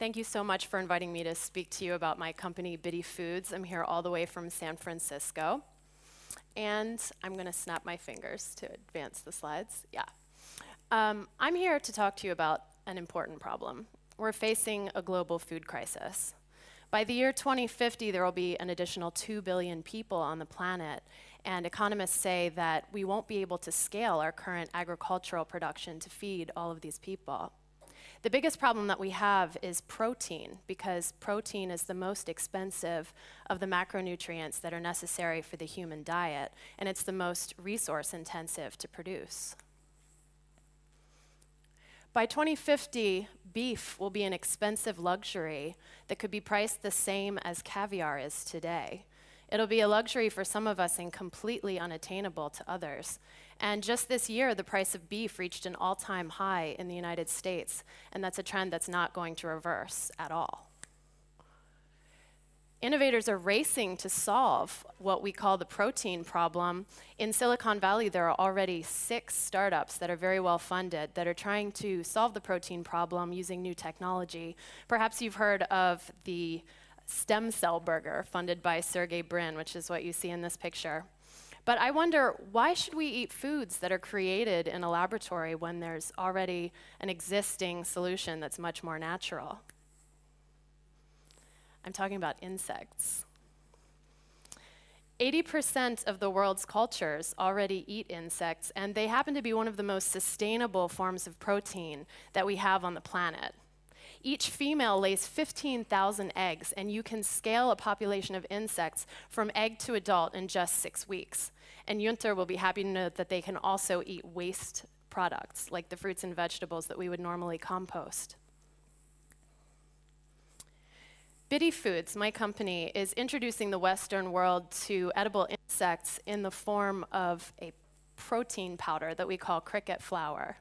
Thank you so much for inviting me to speak to you about my company, Biddy Foods. I'm here all the way from San Francisco. And I'm going to snap my fingers to advance the slides. Yeah. I'm here to talk to you about an important problem. We're facing a global food crisis. By the year 2050, there will be an additional 2 billion people on the planet, and economists say that we won't be able to scale our current agricultural production to feed all of these people. The biggest problem that we have is protein, because protein is the most expensive of the macronutrients that are necessary for the human diet, and it's the most resource intensive to produce. By 2050, beef will be an expensive luxury that could be priced the same as caviar is today. It'll be a luxury for some of us and completely unattainable to others. And just this year, the price of beef reached an all-time high in the United States, and that's a trend that's not going to reverse at all. Innovators are racing to solve what we call the protein problem. In Silicon Valley, there are already 6 startups that are very well funded that are trying to solve the protein problem using new technology. Perhaps you've heard of the stem cell burger funded by Sergey Brin, which is what you see in this picture. But I wonder, why should we eat foods that are created in a laboratory when there's already an existing solution that's much more natural? I'm talking about insects. 80% of the world's cultures already eat insects, and they happen to be one of the most sustainable forms of protein that we have on the planet. Each female lays 15,000 eggs, and you can scale a population of insects from egg to adult in just 6 weeks. And Junter will be happy to know that they can also eat waste products, like the fruits and vegetables that we would normally compost. Biddy Foods, my company, is introducing the Western world to edible insects in the form of a protein powder that we call cricket flour.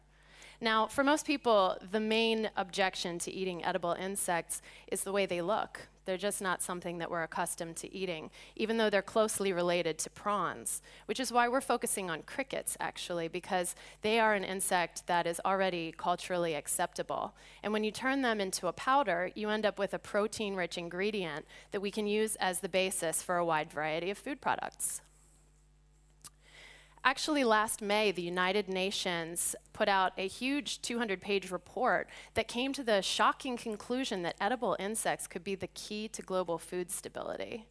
Now, for most people, the main objection to eating edible insects is the way they look. They're just not something that we're accustomed to eating, even though they're closely related to prawns, which is why we're focusing on crickets, actually, because they are an insect that is already culturally acceptable. And when you turn them into a powder, you end up with a protein-rich ingredient that we can use as the basis for a wide variety of food products. Actually, last May, the United Nations put out a huge 200-page report that came to the shocking conclusion that edible insects could be the key to global food stability.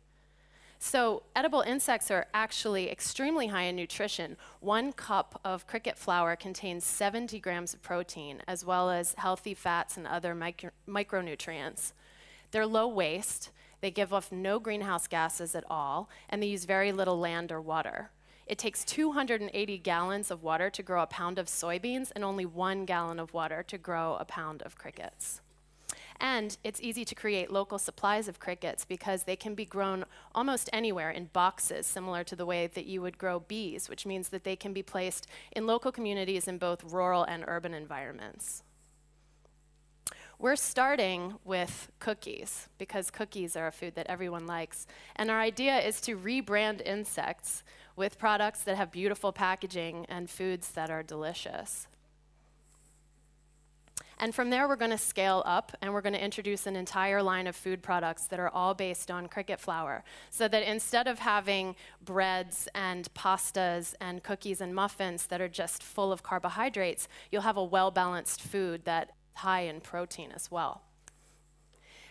So edible insects are actually extremely high in nutrition. 1 cup of cricket flour contains 70 grams of protein, as well as healthy fats and other micronutrients. They're low waste, they give off no greenhouse gases at all, and they use very little land or water. It takes 280 gallons of water to grow a pound of soybeans and only 1 gallon of water to grow a pound of crickets. And it's easy to create local supplies of crickets because they can be grown almost anywhere in boxes, similar to the way that you would grow bees, which means that they can be placed in local communities in both rural and urban environments. We're starting with cookies, because cookies are a food that everyone likes. And our idea is to rebrand insects with products that have beautiful packaging and foods that are delicious. And from there, we're going to scale up, and we're going to introduce an entire line of food products that are all based on cricket flour, so that instead of having breads and pastas and cookies and muffins that are just full of carbohydrates, you'll have a well-balanced food that high in protein as well.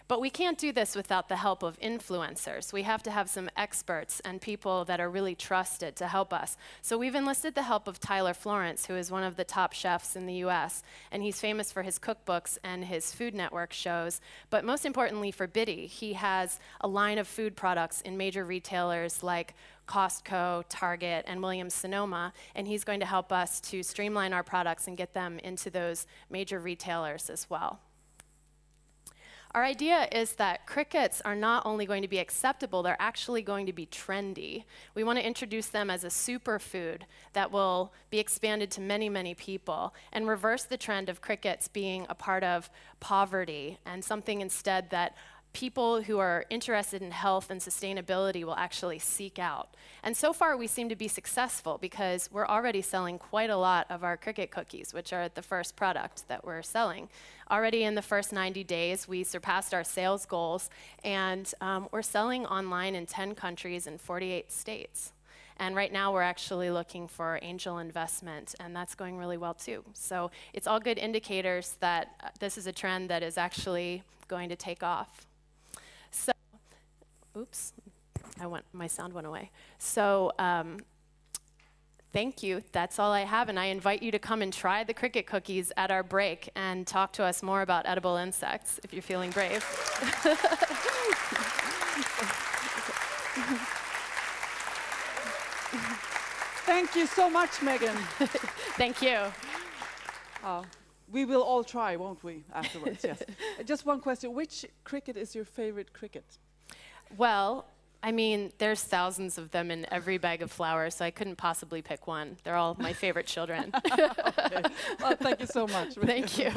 But we can't do this without the help of influencers. We have to have some experts and people that are really trusted to help us. So we've enlisted the help of Tyler Florence, who is one of the top chefs in the US, and he's famous for his cookbooks and his Food Network shows. But most importantly for Biddy, he has a line of food products in major retailers like Costco, Target, and Williams-Sonoma, and he's going to help us to streamline our products and get them into those major retailers as well. Our idea is that crickets are not only going to be acceptable, they're actually going to be trendy. We want to introduce them as a superfood that will be expanded to many, many people and reverse the trend of crickets being a part of poverty and something instead that people who are interested in health and sustainability will actually seek out. And so far we seem to be successful because we're already selling quite a lot of our cricket cookies, which are the first product that we're selling. Already in the first 90 days, we surpassed our sales goals, and we're selling online in 10 countries and 48 states. And right now we're actually looking for angel investment, and that's going really well too. So it's all good indicators that this is a trend that is actually going to take off. So, oops, my sound went away. So thank you, that's all I have, and I invite you to come and try the cricket cookies at our break and talk to us more about edible insects if you're feeling brave. Thank you so much, Megan. Thank you. We will all try, won't we, afterwards? Yes. Just one question. Which cricket is your favorite cricket? Well, I mean, there's thousands of them in every bag of flour, so I couldn't possibly pick one. They're all my favorite children. Okay. Well, thank you so much. Thank you.